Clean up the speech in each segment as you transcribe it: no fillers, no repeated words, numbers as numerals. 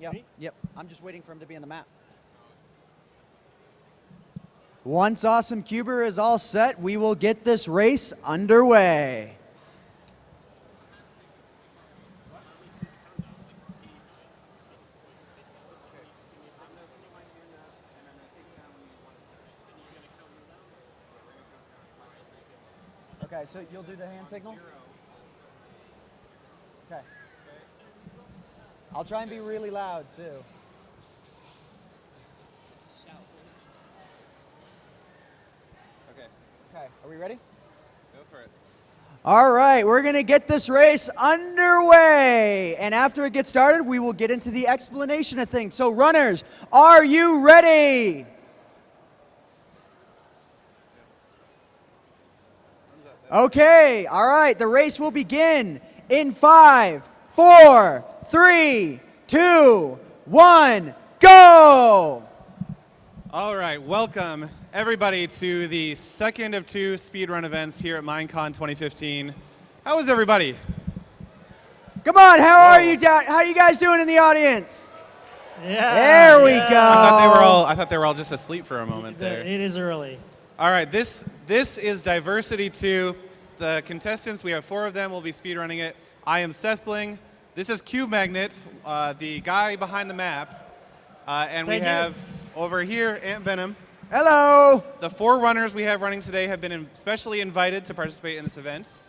Yep. Yep. I'm just waiting for him to be on the map. Once Awesome Cuber is all set, we will get this race underway. Okay, so you'll do the hand signal? Okay. I'll try and be really loud, too. Okay. Okay, are we ready? Go for it. All right, we're going to get this race underway. And after it gets started, we will get into the explanation of things. So runners, are you ready? Okay, all right, the race will begin in 5, 4, 3, 2, 1, go! All right, welcome everybody to the second of 2 speedrun events here at Minecon 2015. How is everybody? Come on, how are you guys doing in the audience? Yeah. There we go. I thought they were all just asleep for a moment there. It is early. All right, this is Diversity 2. The contestants, we have 4 of them, will be speedrunning it. I am SethBling. This is qMagnet, the guy behind the map. And we have over here AntVenom. Hello. The 4 runners we have running today have been specially invited to participate in this event.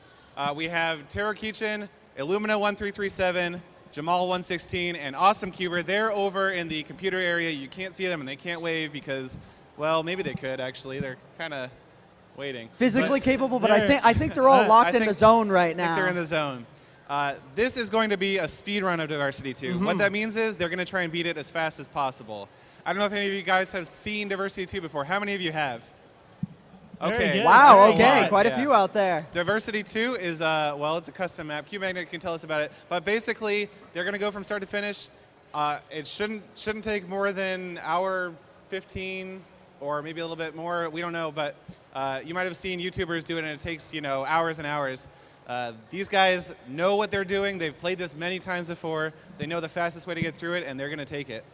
We have Terror Kitchen, Illumina1337, Jamal116, and Awesome Cuber. They're over in the computer area. You can't see them and they can't wave because, well, maybe they could actually. They're kind of waiting. Physically capable, but I think they're all locked in the zone right now. I think they're in the zone. This is going to be a speed run of Diversity 2. What that means is they're going to try and beat it as fast as possible. I don't know if any of you guys have seen Diversity 2 before. How many of you have? Okay. Wow, okay, quite a few out there. Diversity 2 is, well, it's a custom map. qMagnet can tell us about it. But basically, they're going to go from start to finish. It shouldn't take more than hour 15 or maybe a little bit more. We don't know, but you might have seen YouTubers do it, and it takes, hours and hours. These guys know what they're doing. They've played this many times before. They know the fastest way to get through it, and they're going to take it.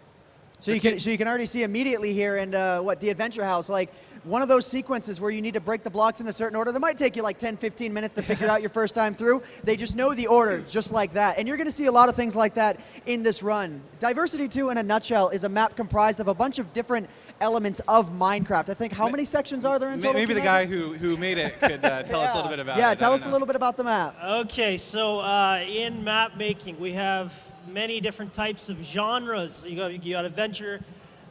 So you can already see immediately here in the Adventure House, like one of those sequences where you need to break the blocks in a certain order. That might take you like 10, 15 minutes to figure out your first time through. They just know the order just like that. And you're going to see a lot of things like that in this run. Diversity 2 in a nutshell is a map comprised of a bunch of different elements of Minecraft. I think how many sections are there in total? Maybe the guy who made it could tell us a little bit about it. Yeah, tell us a little bit about the map. Okay, so in map making, we have many different types of genres. You got adventure,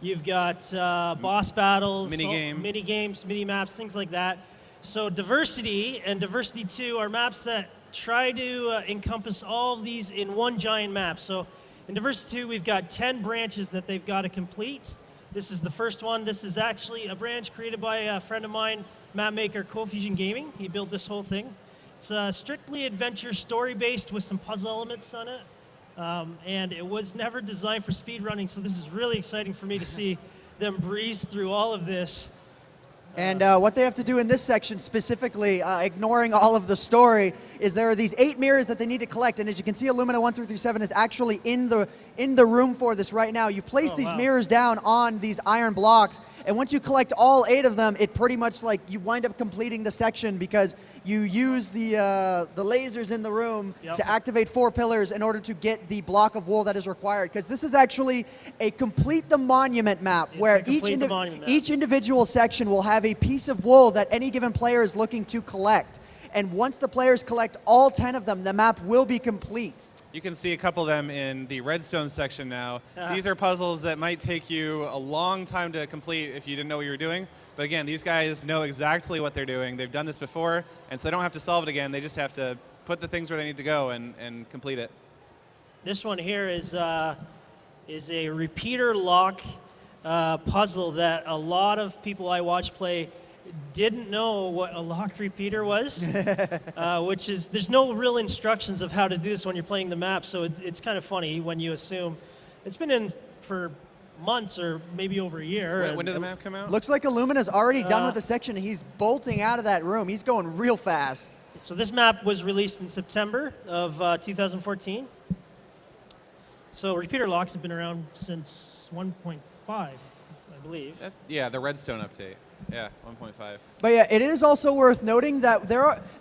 you've got boss battles, mini games, mini maps, things like that. So Diversity and Diversity 2 are maps that try to encompass all of these in one giant map. So in Diversity 2, we've got 10 branches that they've got to complete. This is the first one. This is actually a branch created by a friend of mine, map maker Cold Fusion Gaming. He built this whole thing. It's strictly adventure, story-based with some puzzle elements on it. And it was never designed for speedrunning, so this is really exciting for me to see them breeze through all of this. And what they have to do in this section specifically, ignoring all of the story, is there are these 8 mirrors that they need to collect. And as you can see, Illumina1337 is actually in the room for this right now. You place these mirrors down on these iron blocks, and once you collect all 8 of them, it pretty much like you wind up completing the section because you use the lasers in the room to activate 4 pillars in order to get the block of wool that is required. Because this is actually a complete the monument map where each individual section will have a piece of wool that any given player is looking to collect. And once the players collect all 10 of them, the map will be complete. You can see a couple of them in the redstone section now. These are puzzles that might take you a long time to complete if you didn't know what you were doing. But again, these guys know exactly what they're doing. They've done this before, and so they don't have to solve it again. They just have to put the things where they need to go and complete it. This one here is a repeater lock puzzle that a lot of people I watch play didn't know what a locked repeater was, which is, there's no real instructions of how to do this when you're playing the map, so it's kind of funny when you assume. It's been in for months or maybe over a year. When did the map come out? Looks like Illumina's already done with the section. He's bolting out of that room. He's going real fast. So this map was released in September of 2014. So repeater locks have been around since 1.5, I believe. Yeah, the Redstone update. Yeah, 1.5. But yeah, it is also worth noting that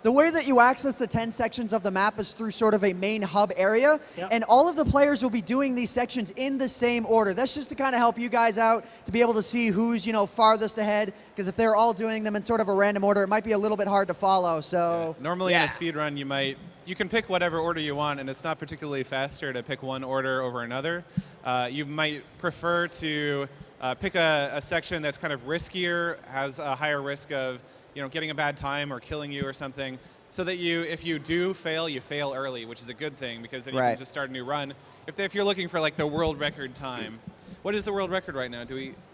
the way that you access the 10 sections of the map is through sort of a main hub area, Yep. and all of the players will be doing these sections in the same order. That's just to kind of help you guys out to be able to see who's, you know, farthest ahead, because if they're all doing them in sort of a random order, it might be a little bit hard to follow. So Normally in a speedrun, you can pick whatever order you want, and it's not particularly faster to pick one order over another. You might prefer to pick a section that's kind of riskier, has a higher risk of getting a bad time or killing you or something, so that if you do fail, you fail early, which is a good thing because then you can just start a new run. If you're looking for like the world record time, what is the world record right now?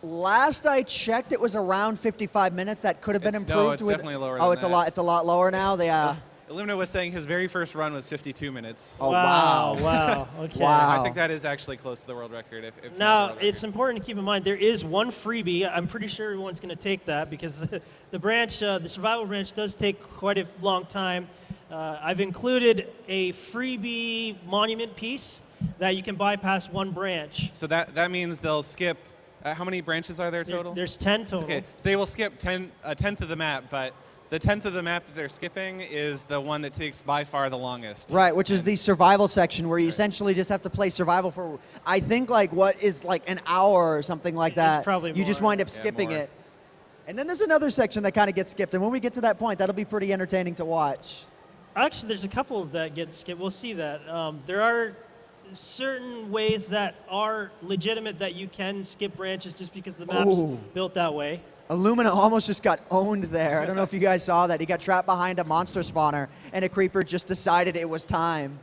Last I checked, it was around 55 minutes. That could have been improved. No, it's definitely lower. Oh, than it's that. It's a lot lower now. Illumina was saying his very first run was 52 minutes. Oh, wow. Wow. Okay. Wow. I think that is actually close to the world record. If Now, it's important to keep in mind there is one freebie. I'm pretty sure everyone's going to take that because the branch, the survival branch, does take quite a long time. I've included a freebie monument piece that you can bypass one branch. So that means they'll skip. How many branches are there total? There's 10 total. Okay, so they will skip a tenth of the map, but the 10th of the map that they're skipping is the one that takes by far the longest. Right, which is the survival section where you essentially just have to play survival for, I think, like what is like an hour or something like that. It's probably you just more. wind up skipping it. And then there's another section that kind of gets skipped. And when we get to that point, that'll be pretty entertaining to watch. Actually, there's a couple that get skipped. We'll see that. There are certain ways that are legitimate that you can skip branches just because the map's built that way. Illumina almost just got owned there. I don't know if you guys saw that. He got trapped behind a monster spawner, and a creeper just decided it was time.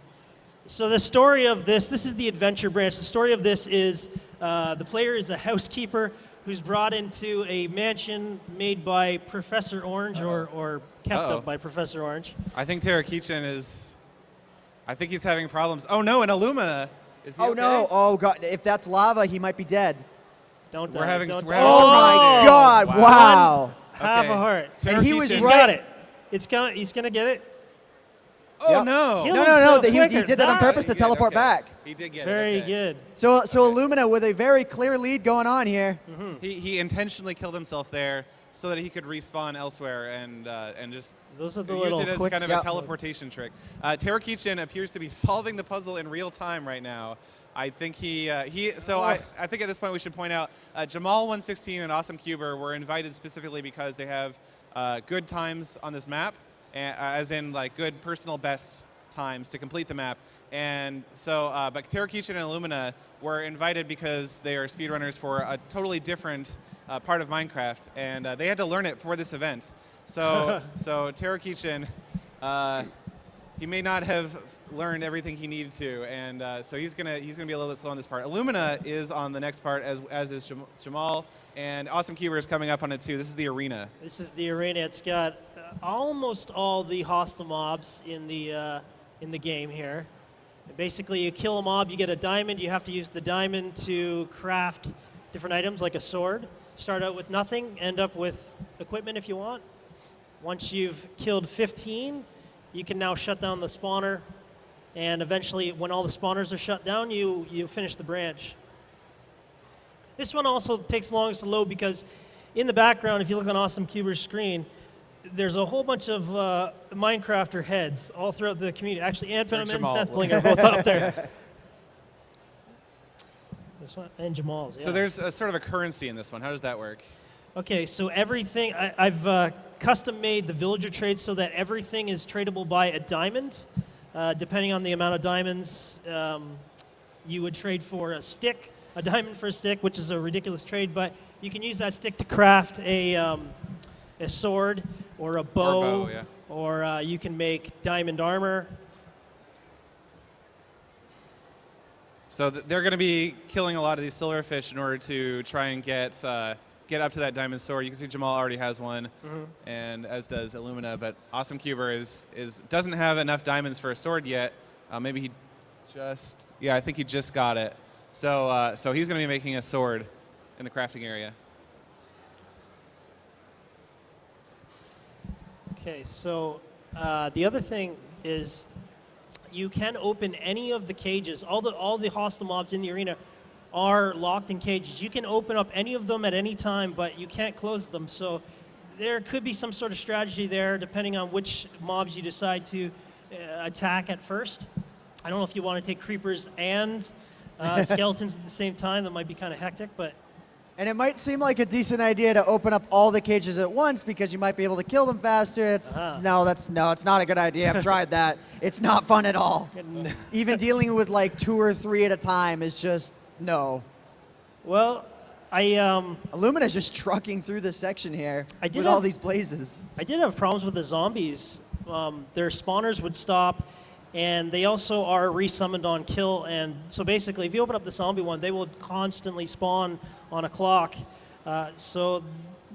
So the story of this is the adventure branch. The story of this is the player is a housekeeper who's brought into a mansion made by Professor Orange or kept up by Professor Orange. I think I think he's having problems. Oh no, an Illumina. Is he okay? No. Oh God, if that's lava, he might be dead. Don't die. We're having Don't some- die. Oh my God, wow. Half a heart. And he was He's right. got it. He's gonna get it. Oh Yep. no. Kill No, himself he quicker. did that on purpose to teleport back. He did get Very it. Okay. good. So Illumina with a very clear lead going on here. He intentionally killed himself there so that he could respawn elsewhere and just Those are the use little it as quick kind of a teleportation trick. Terakichin appears to be solving the puzzle in real time right now. I think I think at this point we should point out Jamal116 and Awesome Cuber were invited specifically because they have good times on this map, as in like good personal best times to complete the map. And so, but Terakichin and Illumina were invited because they are speedrunners for a totally different part of Minecraft, and they had to learn it for this event. So Terakichin, he may not have learned everything he needed to, and so he's gonna be a little bit slow on this part. Illumina is on the next part, as is Jamal, and Awesome Cuber is coming up on it too. This is the arena. This is the arena. It's got almost all the hostile mobs in the game here. And basically, you kill a mob, you get a diamond. You have to use the diamond to craft different items, like a sword. Start out with nothing, end up with equipment if you want. Once you've killed 15, you can now shut down the spawner, and eventually, when all the spawners are shut down, you finish the branch. This one also takes longest to load because in the background, if you look on Awesome Cuber's screen, there's a whole bunch of Minecrafter heads all throughout the community. Actually, AntVenom and SethBling are both up there. This one, and Jamal's, yeah. So there's a sort of a currency in this one. How does that work? Okay, so everything, I've custom made the villager trade so that everything is tradable by a diamond. Depending on the amount of diamonds, you would trade for a stick, a diamond for a stick, which is a ridiculous trade, but you can use that stick to craft a sword or a bow, or you can make diamond armor. So they're going to be killing a lot of these silverfish in order to try and get up to that diamond sword. You can see Jamal already has one, and as does Illumina. But Awesome Cuber doesn't have enough diamonds for a sword yet. Maybe he just I think he just got it. So he's going to be making a sword in the crafting area. Okay, so the other thing is you can open any of the cages. All the hostile mobs in the arena are locked in cages. You can open up any of them at any time, but you can't close them. So there could be some sort of strategy there, depending on which mobs you decide to attack at first. I don't know if you want to take creepers and skeletons at the same time. That might be kind of hectic, but. And it might seem like a decent idea to open up all the cages at once because you might be able to kill them faster. It's it's not a good idea. I've tried that. It's not fun at all. Even dealing with like 2 or 3 at a time is just no. Well, Illumina's just trucking through this section here with all these blazes. I did have problems with the zombies. Their spawners would stop, and they also are resummoned on kill. And so basically, if you open up the zombie one, they will constantly spawn on a clock. So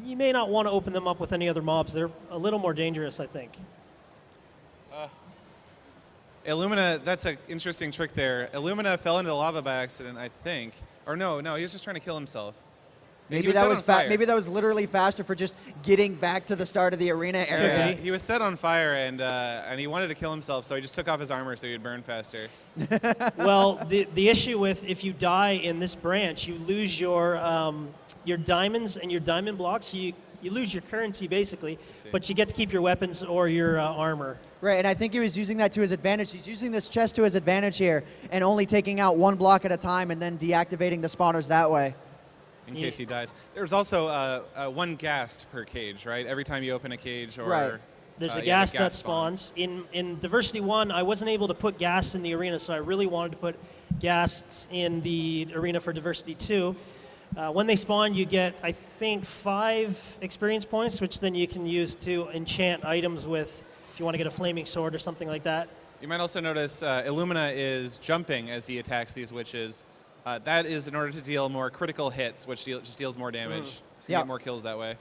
you may not want to open them up with any other mobs. They're a little more dangerous, I think. Illumina, that's an interesting trick there. Illumina fell into the lava by accident, I think. Or no, he was just trying to kill himself. Maybe that was maybe that was literally faster for just getting back to the start of the arena area. Yeah, he was set on fire and he wanted to kill himself, so he just took off his armor so he'd burn faster. Well, the issue with if you die in this branch, you lose your diamonds and your diamond blocks. So you lose your currency basically, but you get to keep your weapons or your armor. Right, and I think he was using that to his advantage. He's using this chest to his advantage here and only taking out 1 block at a time and then deactivating the spawners that way. In case he dies. There's also 1 ghast per cage, right? Every time you open a cage or... Right. There's a ghast that spawns. In Diversity 1, I wasn't able to put ghasts in the arena, so I really wanted to put ghasts in the arena for Diversity 2. When they spawn, you get, I think, 5 experience points, which then you can use to enchant items with, if you want to get a flaming sword or something like that. You might also notice Illumina is jumping as he attacks these witches. That is in order to deal more critical hits, which just deals more damage. So you get more kills that way.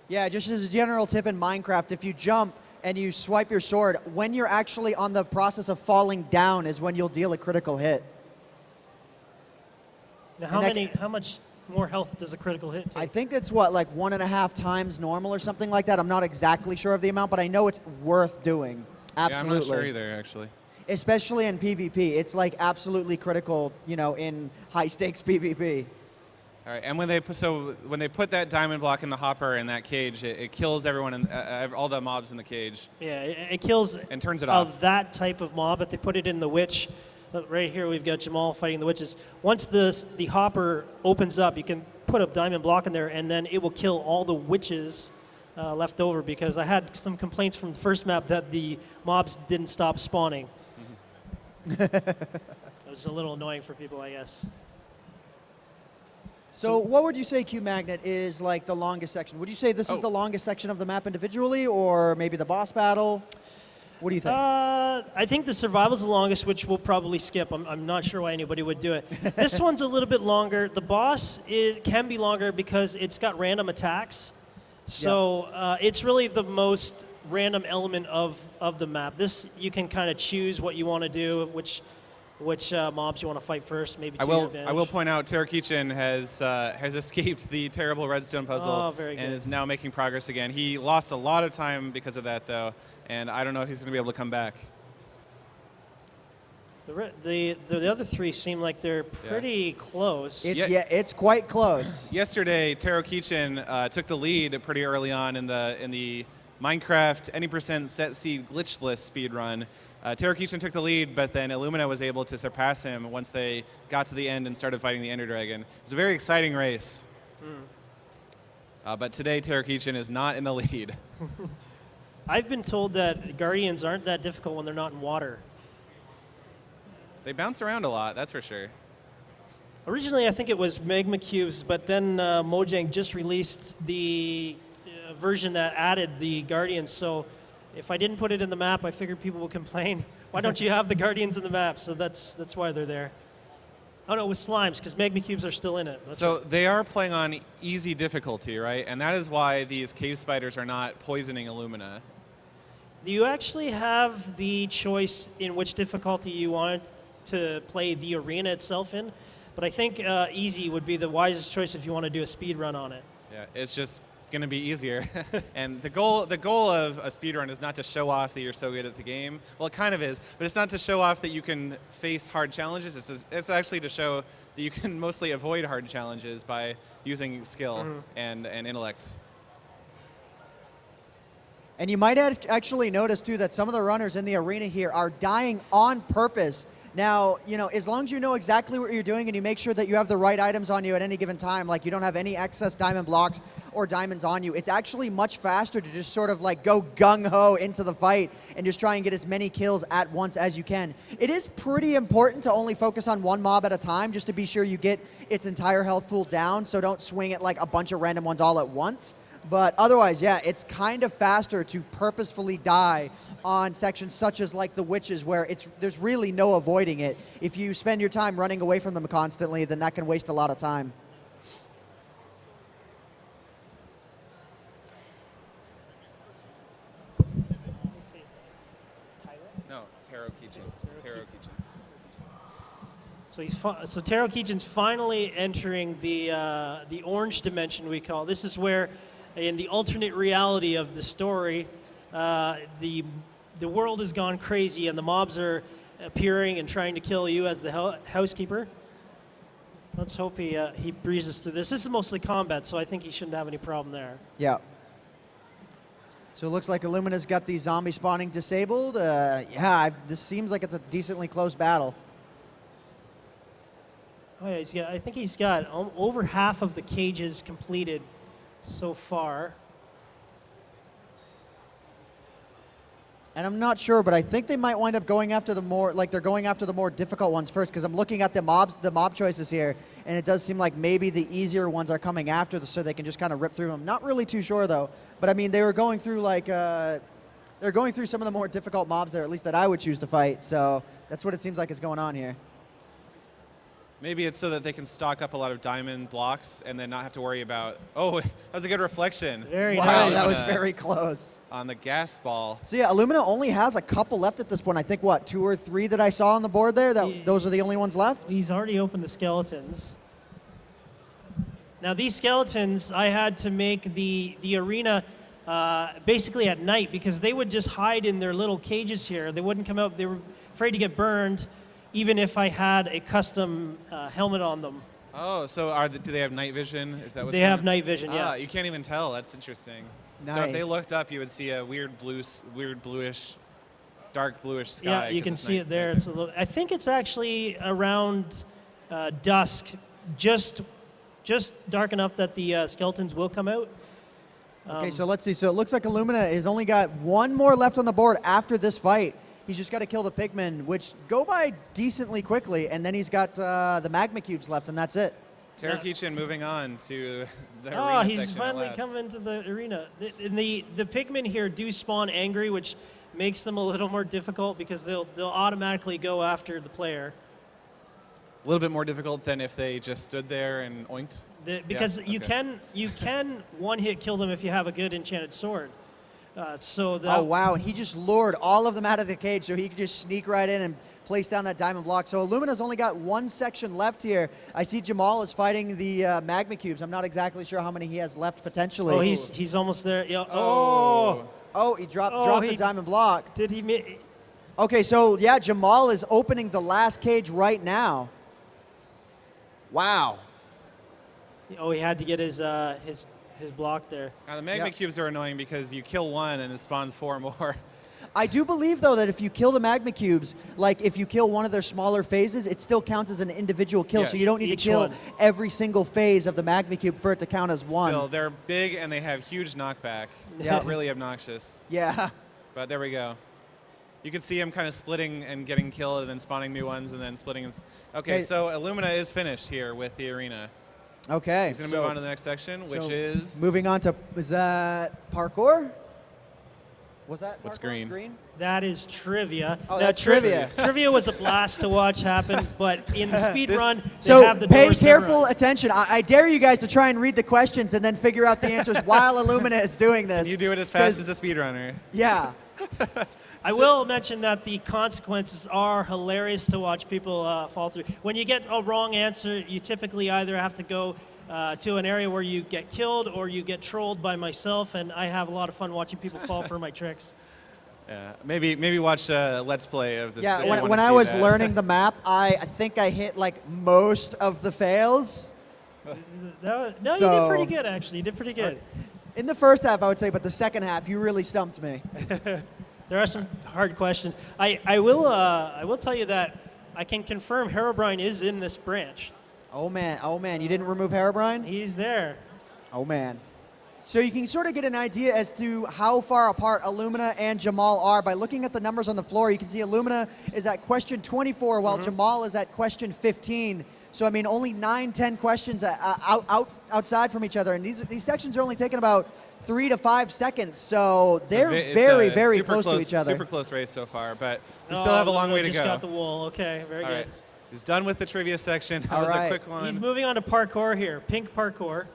Yeah, just as a general tip in Minecraft, if you jump and you swipe your sword, when you're actually on the process of falling down is when you'll deal a critical hit. Now, how much more health does a critical hit take? I think it's like 1.5 times normal or something like that. I'm not exactly sure of the amount, but I know it's worth doing. Absolutely. Yeah, I'm not sure either, actually. Especially in PvP. It's like absolutely critical, in high stakes PvP. All right, and when they put that diamond block in the hopper in that cage, it kills everyone and all the mobs in the cage. Yeah, it kills and turns it off. That type of mob. If they put it in the witch, right here we've got Jamal fighting the witches. Once the hopper opens up, you can put a diamond block in there, and then it will kill all the witches left over. Because I had some complaints from the first map that the mobs didn't stop spawning. It was a little annoying for people, I guess. So what would you say qMagnet is like the longest section? Would you say this is the longest section of the map individually, or maybe the boss battle? What do you think? I think the survival's the longest, which we'll probably skip. I'm not sure why anybody would do it. This one's a little bit longer. The boss can be longer because it's got random attacks. So it's really the most random element of the map. This, you can kind of choose what you want to do, which mobs you want to fight first, maybe to your advantage. I will point out Terrakichin has escaped the terrible redstone puzzle and is now making progress again. He lost a lot of time because of that, though, and I don't know if he's going to be able to come back. The other 3 seem like they're pretty close. It's quite close. Yesterday, Terrakichin took the lead pretty early on in the Minecraft any% set seed glitchless speedrun. Terrakichin took the lead, but then Illumina was able to surpass him once they got to the end and started fighting the Ender Dragon. It was a very exciting race. But today, Terrakichin is not in the lead. I've been told that Guardians aren't that difficult when they're not in water. They bounce around a lot, that's for sure. Originally, I think it was magma cubes, but then Mojang just released the version that added the Guardians. So if I didn't put it in the map, I figured people would complain. Why don't you have the Guardians in the map? So that's why they're there. Oh no, with slimes, because magma cubes are still in it. So they are playing on easy difficulty, right? And that is why these cave spiders are not poisoning Illumina. You actually have the choice in which difficulty you want to play the arena itself in, but I think easy would be the wisest choice if you want to do a speed run on it. Yeah, it's just going to be easier. And the goal of a speedrun is not to show off that you're so good at the game. Well, it kind of is, but it's not to show off that you can face hard challenges. It's actually to show that you can mostly avoid hard challenges by using skill and intellect. And you might actually notice too that some of the runners in the arena here are dying on purpose. Now, you know, as long as you know exactly what you're doing and you make sure that you have the right items on you at any given time, like you don't have any excess diamond blocks or diamonds on you, it's actually much faster to just sort of like go gung-ho into the fight and just try and get as many kills at once as you can. It is pretty important to only focus on one mob at a time just to be sure you get its entire health pool down, so don't swing at like a bunch of random ones all at once. But otherwise, yeah, it's kind of faster to purposefully die on sections such as like the witches, where there's really no avoiding it. If you spend your time running away from them constantly, then that can waste a lot of time. No, Taro Kichin. So Taro Kichin's finally entering the orange dimension, we call. This is where, in the alternate reality of the story, the world has gone crazy and the mobs are appearing and trying to kill you as the housekeeper. Let's hope he breezes through this. This is mostly combat, so I think he shouldn't have any problem there. Yeah. So it looks like Illumina's got the zombie spawning disabled. Yeah, this seems like it's a decently close battle. Oh yeah, I think he's got over half of the cages completed so far. And I'm not sure, but I think they might wind up going after the more, like they're going after the more difficult ones first, because I'm looking at the mob choices here, and it does seem like maybe the easier ones are coming after so they can just kind of rip through them. Not really too sure though, but I mean they were going through like, they're going through some of the more difficult mobs there, at least that I would choose to fight, so that's what it seems like is going on here. Maybe it's so that they can stock up a lot of diamond blocks and then not have to worry about, oh, that was a good reflection. Very Wow, nice. that was very close. On the gas ball. So yeah, Illumina only has a couple left at this point. I think, what, 2 or 3 that I saw on the board there? Those are the only ones left? He's already opened the skeletons. Now these skeletons, I had to make the arena basically at night, because they would just hide in their little cages here. They wouldn't come out. They were afraid to get burned, even if I had a custom helmet on them. Oh, so do they have night vision? Is that what's They have night vision, yeah. Ah, you can't even tell. That's interesting. Nice. So if they looked up, you would see a weird bluish, dark bluish sky. Yeah, you can see it there. It's a little, I think it's actually around dusk, just dark enough that the skeletons will come out. Okay, so let's see. So it looks like Illumina has only got 1 more left on the board after this fight. He's just got to kill the pigmen, which go by decently quickly, and then he's got the magma cubes left, and that's it. Taro Kichin moving on to the Oh, arena he's section finally at last. come into the arena. The pigmen here do spawn angry, which makes them a little more difficult because they'll automatically go after the player. A little bit more difficult than if they just stood there and oinked? Because Yeah? you can one-hit kill them if you have a good enchanted sword. Oh, wow, and he just lured all of them out of the cage, so he could just sneak right in and place down that diamond block. So Illumina's only got 1 section left here. I see Jamal is fighting the magma cubes. I'm not exactly sure how many he has left potentially. Oh, he's almost there. Yeah. Oh, he dropped the diamond block. Did he? Okay, so yeah, Jamal is opening the last cage right now. Wow. Oh, he had to get his block there. Now the magma cubes are annoying because you kill one and it spawns 4 more. I do believe, though, that if you kill the magma cubes, like if you kill one of their smaller phases, it still counts as an individual kill. Yes. So you don't need to kill every single phase of the magma cube for it to count as one. Still, they're big and they have huge knockback. Yeah. Really obnoxious. Yeah. But there we go. You can see him kind of splitting and getting killed and then spawning new ones and then splitting. Okay, so Illumina is finished here with the arena. Okay. He's going to move on to the next section, which is... Moving on to, is that parkour? Was that What's parkour? green? That is trivia. Oh, that's trivia. Trivia was a blast to watch happen, but in the speed run, they So have the pay doors careful memorized. attention. I dare you guys to try and read the questions and then figure out the answers while Illumina is doing this. You do it as fast as the speedrunner. Yeah. I will mention that the consequences are hilarious to watch people fall through. When you get a wrong answer, you typically either have to go to an area where you get killed or you get trolled by myself, and I have a lot of fun watching people fall for my tricks. Yeah, maybe watch a Let's Play of this. Yeah, if you wanna when I see was that. learning the map, I think I hit like most of the fails. No, you did So- pretty good, actually. You did pretty good. In the first half, I would say, but the second half, you really stumped me. There are some hard questions. I will tell you that I can confirm Herobrine is in this branch. Oh man, you didn't remove Herobrine? He's there. Oh man. So you can sort of get an idea as to how far apart Illumina and Jamal are by looking at the numbers on the floor. You can see Illumina is at question 24 while Jamal is at question 15. So I mean, only 9, 10 questions outside from each other, and these sections are only taking about 3 to 5 seconds. So they're It's very super close to each other. Super close race so far, but we still have a long way to Just go. got the wool. Okay, very All good. right, he's done with the trivia section. That All was right. a quick one. He's moving on to parkour here. Pink parkour.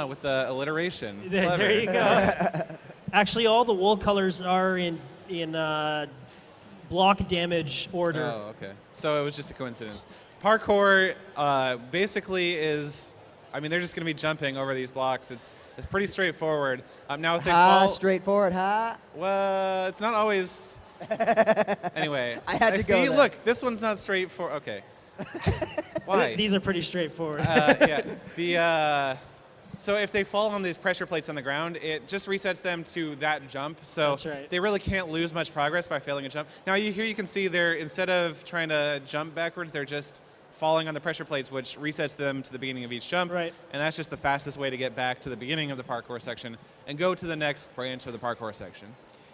With the alliteration. There Clever. you go. Actually, all the wool colors are in block damage order. Oh, okay. So it was just a coincidence. Parkour basically is, I mean, they're just going to be jumping over these blocks. It's pretty straightforward. Now if they fall, Straightforward, well, it's not always. Anyway, I had to go see. there. Look, this one's not straightforward. Okay. Why? These are pretty straightforward. Yeah. So if they fall on these pressure plates on the ground, it just resets them to that jump. So That's right. they really can't lose much progress by failing a jump. Now here you can see they're, instead of trying to jump backwards, they're just falling on the pressure plates, which resets them to the beginning of each jump. Right. And that's just the fastest way to get back to the beginning of the parkour section and go to the next branch of the parkour section.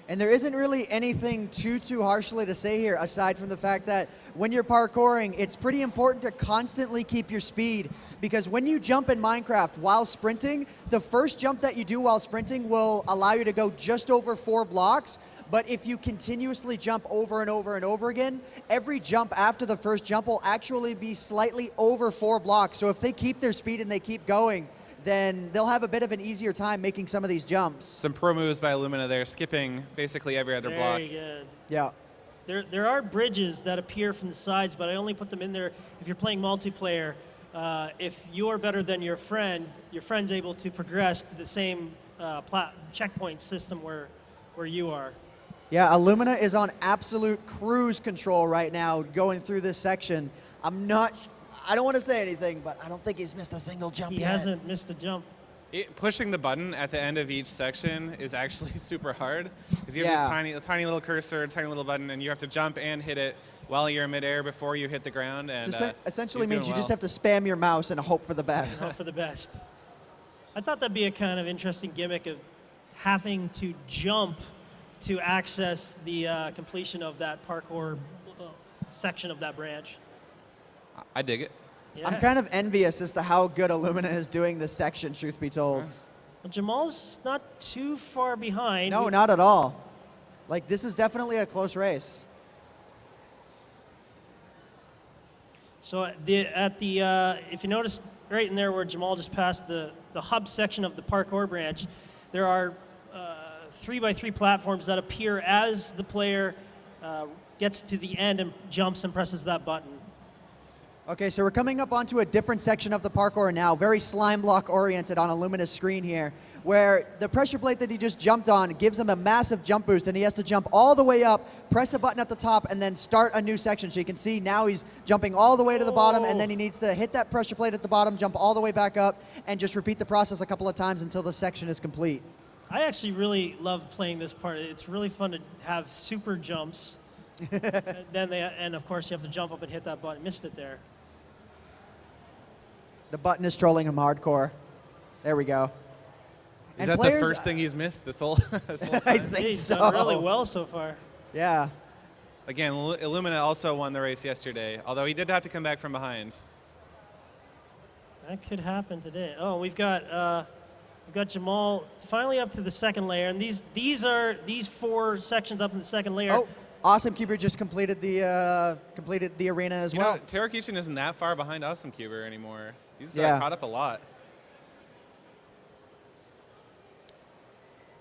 And there isn't really anything too harshly to say here, aside from the fact that when you're parkouring, it's pretty important to constantly keep your speed, because when you jump in Minecraft while sprinting, the first jump that you do while sprinting will allow you to go just over 4 blocks. But if you continuously jump over and over and over again, every jump after the first jump will actually be slightly over 4 blocks. So if they keep their speed and they keep going, then they'll have a bit of an easier time making some of these jumps. Some pro moves by Illumina there, skipping basically every other block. Very good. Yeah. There are bridges that appear from the sides, but I only put them in there if you're playing multiplayer. If you're better than your friend's able to progress to the same checkpoint system where you are. Yeah, Illumina is on absolute cruise control right now going through this section. I don't want to say anything, but I don't think he's missed a single jump He yet. hasn't missed a jump. Pushing the button at the end of each section is actually super hard, because you have this tiny little cursor, tiny little button, and you have to jump and hit it while you're in midair before you hit the ground. And Essentially he's means doing you just well. have to spam your mouse and hope for the best. Hope for the best. I thought that'd be a kind of interesting gimmick of having to jump to access the completion of that parkour section of that branch. I dig it. Yeah. I'm kind of envious as to how good Illumina is doing this section, truth be told. Well, Jamal's not too far behind. No, not at all. Like, this is definitely a close race. So if you notice right in there where Jamal just passed the hub section of the parkour branch, there are 3x3 platforms that appear as the player gets to the end and jumps and presses that button. Okay, so we're coming up onto a different section of the parkour now, very slime block oriented on Illumina's screen here, where the pressure plate that he just jumped on gives him a massive jump boost, and he has to jump all the way up, press a button at the top, and then start a new section. So you can see now he's jumping all the way to the bottom, and then he needs to hit that pressure plate at the bottom, jump all the way back up, and just repeat the process a couple of times until the section is complete. I actually really love playing this part. It's really fun to have super jumps. and of course you have to jump up and hit that button. Missed it there. The button is trolling him hardcore. There we go. Is And that the first thing he's missed this whole time? I think He's so. done really well so far. Yeah. Again, Illumina also won the race yesterday, although he did have to come back from behind. That could happen today. Oh, we've got Jamal finally up to the second layer, and these 4 sections up in the second layer. Oh, Awesome Cuber just completed the arena as well. You know, Terrakichin isn't that far behind Awesome Cuber anymore. He's caught up a lot.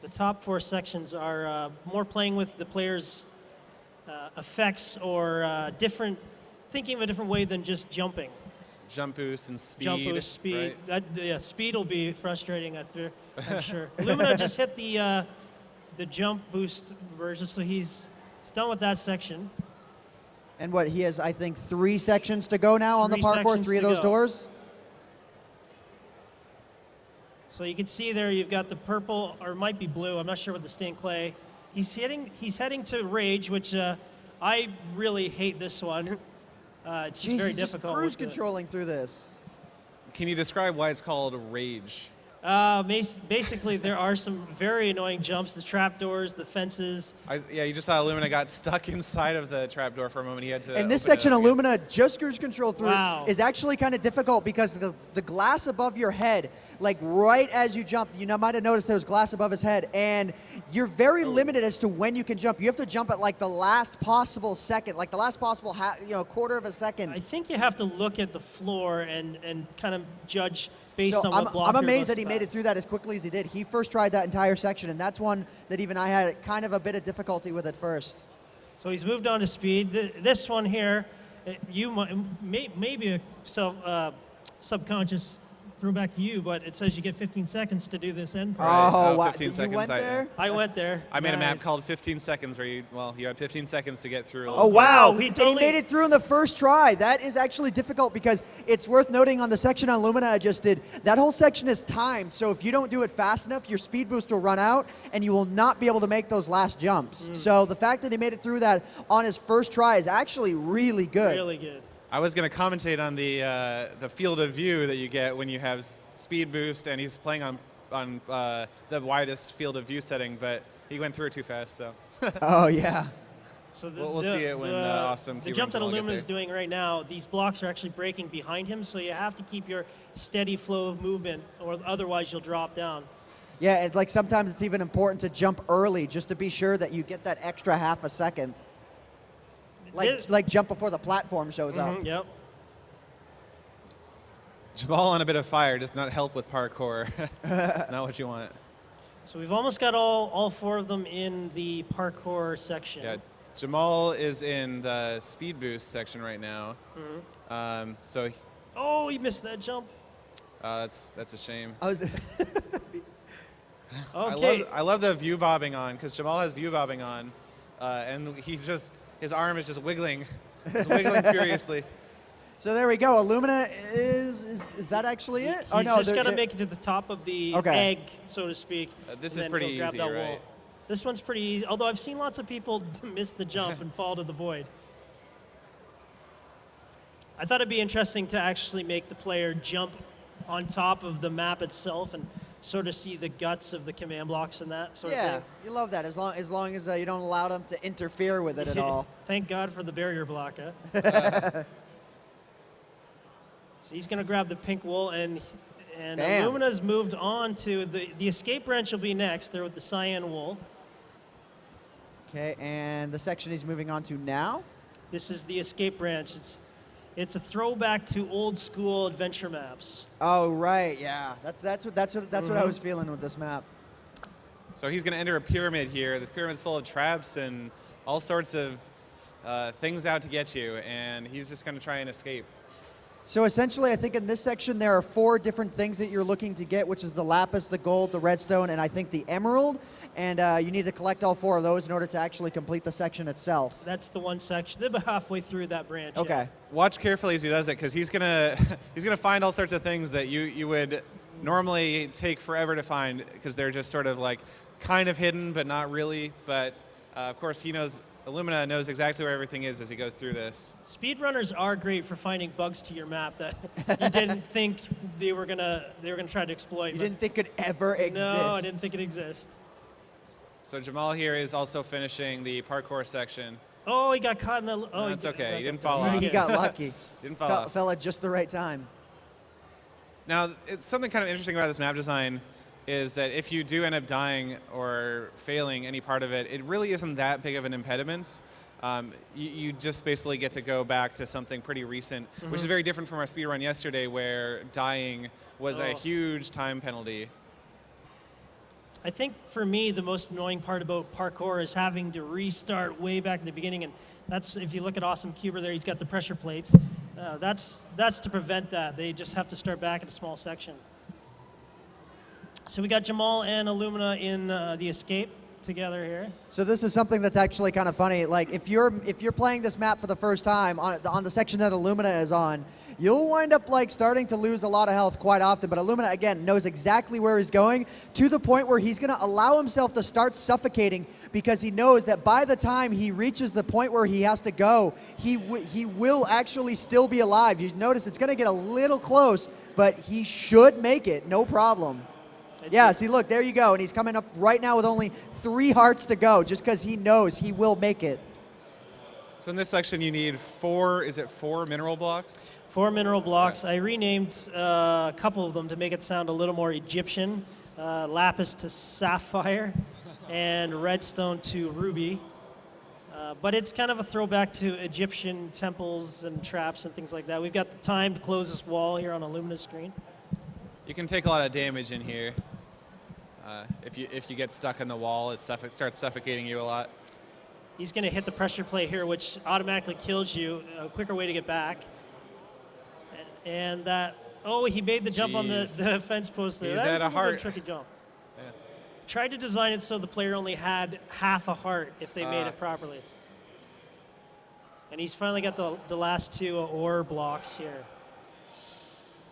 The top 4 sections are more playing with the player's effects or thinking of a different way than just jumping. Jump boost and speed. Jump boost, speed. Right? Yeah, speed will be frustrating I'm sure. Illumina just hit the jump boost version, so he's done with that section. And what, he has, I think, 3 sections to go now on the 3 parkour, sections 3 of to those go. doors. So you can see there you've got the purple, or it might be blue, I'm not sure, with the stained clay. He's heading to Rage, which I really hate this one. It's just very he's difficult. just cruise with the- controlling through this. Can you describe why it's called Rage? Basically, there are some very annoying jumps, the trapdoors, the fences. Yeah, you just saw Illumina got stuck inside of the trapdoor for a moment. He had to. And this open it section, up again. Illumina just cruise control through is actually kind of difficult because the glass above your head, like right as you jump, you might have noticed there was glass above his head, and you're very limited as to when you can jump. You have to jump at like the last possible second, like the last possible quarter of a second. I think you have to look at the floor and kind of judge based on what block I'm you're amazed that supposed he to made it pass. through that as quickly as he did. He first tried that entire section, and that's one that even I had kind of a bit of difficulty with at first. So he's moved on to speed. This one here, you maybe a subconscious throwback to you, but it says you get 15 seconds to do this end part. Oh, wow. 15 You seconds, went there? I went there. I made a map Nice. called 15 seconds where you had 15 seconds to get through. Oh, wow. Wow, he And totally- he made it through in the first try. That is actually difficult because it's worth noting on the section on Illumina I just did, that whole section is timed. So if you don't do it fast enough, your speed boost will run out and you will not be able to make those last jumps. So the fact that he made it through that on his first try is actually really good. Really good. I was going to commentate on the field of view that you get when you have speed boost, and he's playing on the widest field of view setting, but he went through it too fast. So Oh, yeah. So we'll see it when Awesome the Keeper jump that and Jamal get Illumina is there. doing right now, these blocks are actually breaking behind him, so you have to keep your steady flow of movement, or otherwise you'll drop down. Yeah, it's like sometimes it's even important to jump early just to be sure that you get that extra half a second. Like jump before the platform shows up. Yep. Jamal on a bit of fire does not help with parkour. It's not what you want. So we've almost got all 4 of them in the parkour section. Yeah, Jamal is in the speed boost section right now. So Oh, he missed that jump. that's a shame. I was Okay. I love the view bobbing on, because Jamal has view bobbing on, and his arm is just wiggling, furiously. So there we go. Illumina is that actually it? He's just got to make it to the top of the egg, so to speak. This and is then pretty he'll grab easy, that right? wall. This one's pretty easy, although I've seen lots of people miss the jump and fall to the void. I thought it'd be interesting to actually make the player jump on top of the map itself and sort of see the guts of the command blocks and that sort of Yeah, thing. you love that as long as you don't allow them to interfere with it at all. Thank God for the barrier block, huh? So he's going to grab the pink wool, and Bam. Illumina's moved on to the escape branch will be next. There with the cyan wool. Okay, and the section he's moving on to now. This is the escape branch. It's a throwback to old school adventure maps. Oh right, yeah. That's what I was feeling with this map. So he's going to enter a pyramid here. This pyramid's full of traps and all sorts of things out to get you, and he's just going to try and escape. So essentially, I think in this section there are 4 different things that you're looking to get, which is the lapis, the gold, the redstone, and I think the emerald. And you need to collect all 4 of those in order to actually complete the section itself. That's the one section. They're about halfway through that branch. Okay. Yeah. Watch carefully as he does it, because he's gonna find all sorts of things that you would normally take forever to find, because they're just sort of like kind of hidden but not really. But of course Illumina knows exactly where everything is as he goes through this. Speedrunners are great for finding bugs to your map that you didn't think they were gonna try to exploit. You but didn't think could ever exist. No, I didn't think it existed. So Jamal here is also finishing the parkour section. Oh, he got caught in the. Oh, It's okay. got He didn't there. fall off. He got lucky. Didn't fall off. Fell at just the right time. Now, it's something kind of interesting about this map design is that if you do end up dying or failing any part of it, it really isn't that big of an impediment. You just basically get to go back to something pretty recent, which is very different from our speedrun yesterday, where dying was a huge time penalty. I think for me, the most annoying part about parkour is having to restart way back in the beginning. And that's, if you look at Awesome Cuber there, he's got the pressure plates. That's to prevent that. They just have to start back at a small section. So we got Jamal and Illumina in the escape together here. So this is something that's actually kind of funny. Like if you're playing this map for the first time on the section that Illumina is on, you'll wind up like starting to lose a lot of health quite often. But Illumina again knows exactly where he's going, to the point where he's going to allow himself to start suffocating, because he knows that by the time he reaches the point where he has to go, he will actually still be alive. You notice it's going to get a little close, but he should make it, no problem. Yeah, see, look, there you go. And he's coming up right now with only 3 hearts to go, just because he knows he will make it. So in this section, you need 4 mineral blocks? 4 mineral blocks. I renamed a couple of them to make it sound a little more Egyptian. Lapis to sapphire and redstone to ruby. But it's kind of a throwback to Egyptian temples and traps and things like that. We've got the time to close this wall here on Illumina's screen. You can take a lot of damage in here. If you get stuck in the wall, it starts suffocating you a lot. He's going to hit the pressure plate here, which automatically kills you. A quicker way to get back. And that, oh, he made the jump on the fence post there. He's That's at a heart. Tricky jump. Yeah. Tried to design it so the player only had half a heart if they made it properly. And he's finally got the last 2 ore blocks here.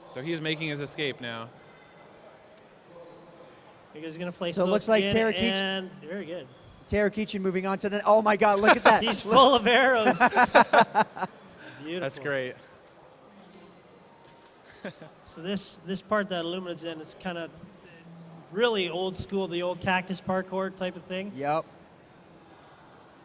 So he's making his escape now. He's going to place So it looks like and very good. Tarakichi moving on to the, oh my God, look at that. He's full of arrows. Beautiful. That's great. So this part that Illumina's in is kind of really old school, the old cactus parkour type of thing. Yep.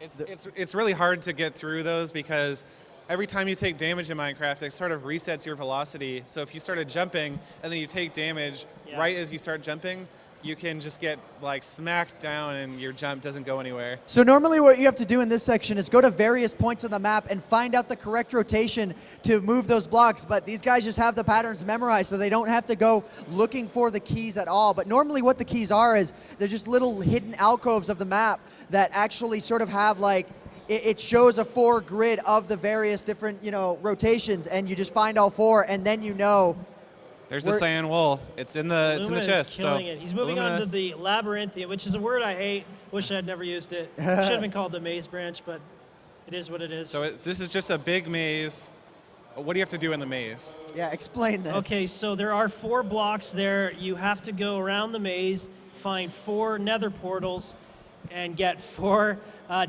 It's really hard to get through those, because every time you take damage in Minecraft, it sort of resets your velocity. So if you started jumping and then you take damage right as you start jumping, you can just get like smacked down and your jump doesn't go anywhere. So normally what you have to do in this section is go to various points on the map and find out the correct rotation to move those blocks, but these guys just have the patterns memorized, so they don't have to go looking for the keys at all. But normally what the keys are is they're just little hidden alcoves of the map that actually sort of have like, it shows a 4 grid of the various different, rotations, and you just find all 4, and then you know. There's the cyan wool. It's in the chest. Killing it. He's moving on to the labyrinthian, which is a word I hate. Wish I'd never used it. Should have been called the maze branch, but it is what it is. So this is just a big maze. What do you have to do in the maze? Yeah, explain this. Okay, so there are 4 blocks there. You have to go around the maze, find 4 nether portals, and get 4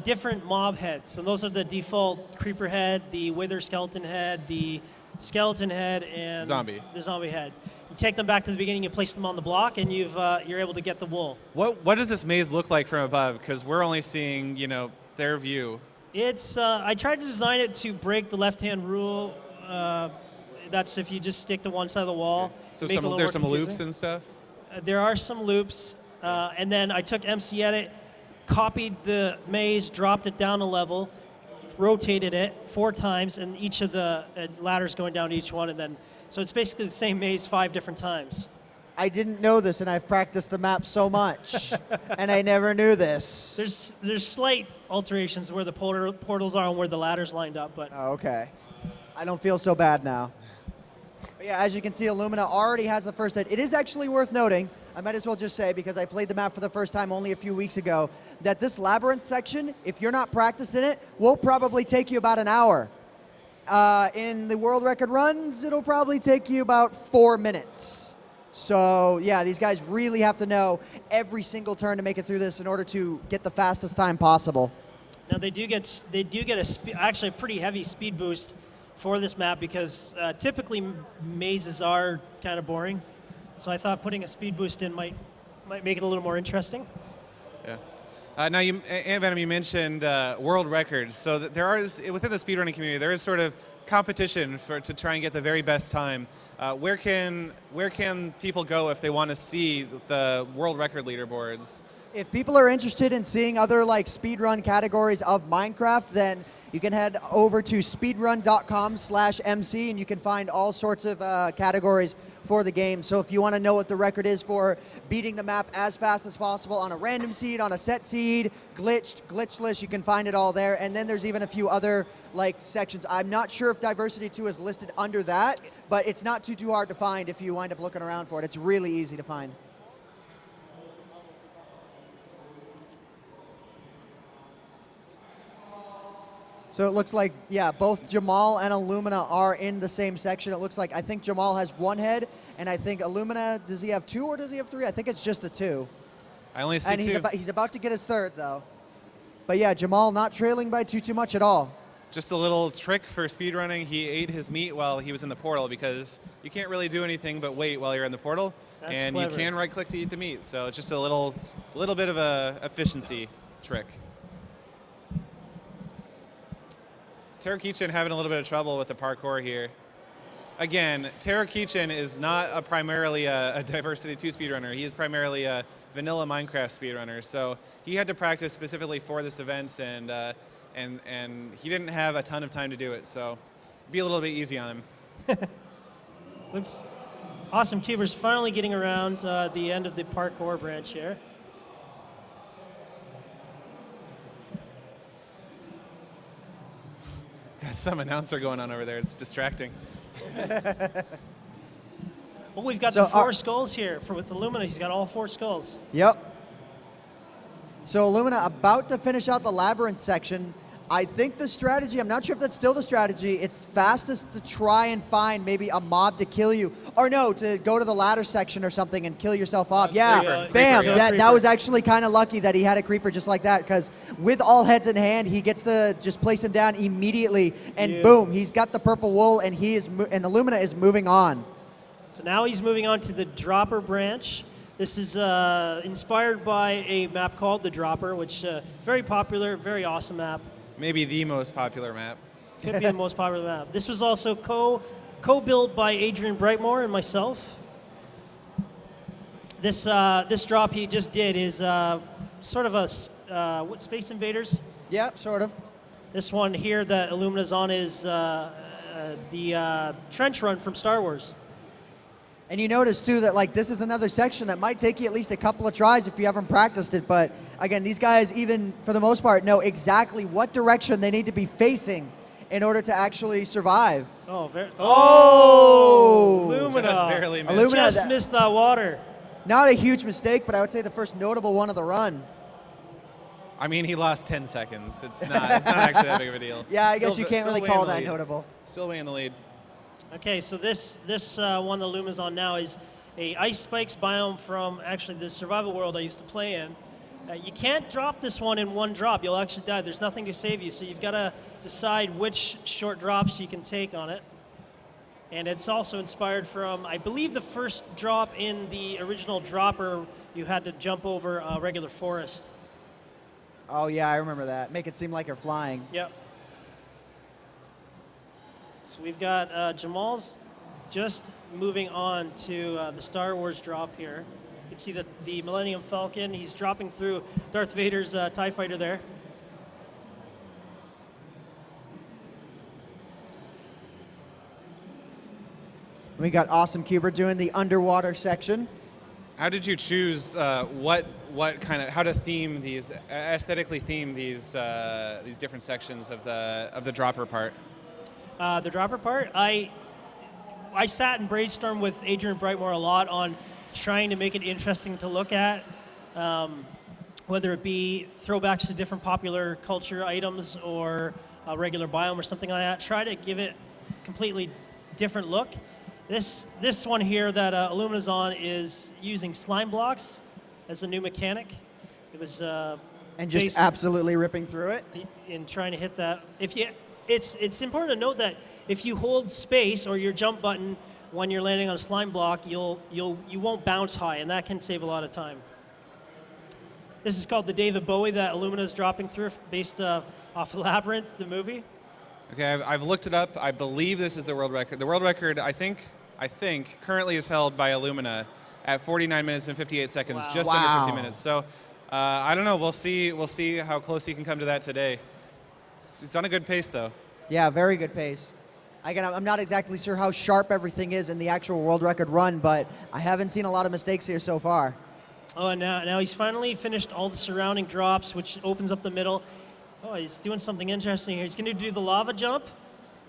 different mob heads. And those are the default creeper head, the wither skeleton head, the skeleton head, and the zombie head. You take them back to the beginning, you place them on the block, and you're able to get the wool. What does this maze look like from above? Because we're only seeing, their view. It's I tried to design it to break the left-hand rule. That's if you just stick to one side of the wall. So there's some loops and stuff? There are some loops, and then I took MC Edit, copied the maze, dropped it down a level, rotated it 4 times, and each of the ladders going down to each one, and then so it's basically the same maze 5 different times. I didn't know this, and I've practiced the map so much, and I never knew this. There's slight alterations where the portals are and where the ladders lined up, but Oh, okay. I don't feel so bad now. But yeah, as you can see, Illumina already has the first hit. It is actually worth noting, I might as well just say, because I played the map for the first time only a few weeks ago, that this labyrinth section, if you're not practiced in it, will probably take you about an hour. In the world record runs, it'll probably take you about 4 minutes. So yeah, these guys really have to know every single turn to make it through this in order to get the fastest time possible. now they do get actually a pretty heavy speed boost for this map, because typically mazes are kind of boring. So I thought putting a speed boost in might make it a little more interesting. Yeah. Now, AntVenom, you mentioned world records. So there is, within the speedrunning community, there is sort of competition to try and get the very best time. Where can people go if they want to see the world record leaderboards? If people are interested in seeing other like speedrun categories of Minecraft, then you can head over to speedrun.com/MC and you can find all sorts of categories for the game. So if you want to know what the record is for beating the map as fast as possible on a random seed, on a set seed, glitched, glitchless, you can find it all there. And then there's even a few other like sections. I'm not sure if Diversity 2 is listed under that, but it's not too hard to find if you wind up looking around for it. It's really easy to find. So it looks like, yeah, both Jamal and Illumina are in the same section. It looks like, I think Jamal has one head, and I think Illumina, does he have two or does he have three? I think it's just the two. I only see and two. He's about to get his third, though. But yeah, Jamal not trailing by too much at all. Just a little trick for speedrunning. He ate his meat while he was in the portal because you can't really do anything but wait while you're in the portal. That's and clever. You can right-click to eat the meat. So it's just a little bit of a efficiency trick. Terrakichin having a little bit of trouble with the parkour here. Again, Terrakichin is not primarily a Diversity 2 speedrunner. He is primarily a vanilla Minecraft speedrunner. So he had to practice specifically for this event, and he didn't have a ton of time to do it. So be a little bit easy on him. Looks awesome. Cuber's finally getting around the end of the parkour branch here. Got some announcer going on over there. It's distracting. Well, we've got So the four skulls here with Illumina. He's got all four skulls. Yep. So Illumina about to finish out the labyrinth section. I think the strategy, I'm not sure if that's still the strategy, it's fastest to try and find maybe a mob to kill you. Or no, to go to the ladder section or something and kill yourself off. Yeah, Creeper. bam, Creeper, yeah. that was actually kind of lucky that he had a creeper just like that, because with all heads in hand, he gets to just place him down immediately, and boom, he's got the purple wool, and and Illumina is moving on. So now he's moving on to the Dropper branch. This is inspired by a map called the Dropper, which very popular, very awesome map. Maybe the most popular map. Could be the most popular map. This was also co-built by Adrian Brightmore and myself. This drop he just did is sort of a what, Space Invaders? Yeah, sort of. This one here that Illumina's on is the trench run from Star Wars. And you notice too that like this is another section that might take you at least a couple of tries if you haven't practiced it, but again, these guys even for the most part know exactly what direction they need to be facing in order to actually survive. Oh, Oh! Illumina. Just barely missed. Illumina, Just missed that water. not a huge mistake, but I would say the first notable one of the run. I mean, he lost 10 seconds. It's not actually that big of a deal. Yeah, I guess you can't Still really way in call the that lead. notable. Still way in the lead. Okay, so this one that Illumina's on now is a ice spikes biome from actually the survival world I used to play in. You can't drop this one in one drop. You'll actually die. There's nothing to save you, so you've got to decide which short drops you can take on it. And it's also inspired from, I believe, the first drop in the original Dropper. You had to jump over a regular forest. Oh yeah, I remember that. Make it seem like you're flying. Yep. So we've got Jamal's just moving on to the Star Wars drop here. You can see the Millennium Falcon. He's dropping through Darth Vader's TIE fighter there. We got Awesome Cuber doing the underwater section. How did you choose what kind of how to theme these aesthetically theme these different sections of the Dropper part? The Dropper part, I sat and brainstormed with Adrian Brightmore a lot on trying to make it interesting to look at, whether it be throwbacks to different popular culture items or a regular biome or something like that. Try to give it a completely different look. This one here that Illumina's on is using slime blocks as a new mechanic. It was And just absolutely ripping through it. in trying to hit that. It's important to note that if you hold space or your jump button when you're landing on a slime block, you won't bounce high, and that can save a lot of time. This is called the David Bowie that Illumina's dropping through, based off Labyrinth, the movie. Okay, I've looked it up. I believe this is the world record. The world record, I think, currently is held by Illumina at 49 minutes and 58 seconds, Wow. just Wow. under 50 minutes. So I don't know. We'll see. We'll see how close he can come to that today. It's on a good pace, though. Yeah, very good pace. I'm not exactly sure how sharp everything is in the actual world record run, but I haven't seen a lot of mistakes here so far. Oh, and now he's finally finished all the surrounding drops, which opens up the middle. Oh, he's doing something interesting here. He's going to do the lava jump.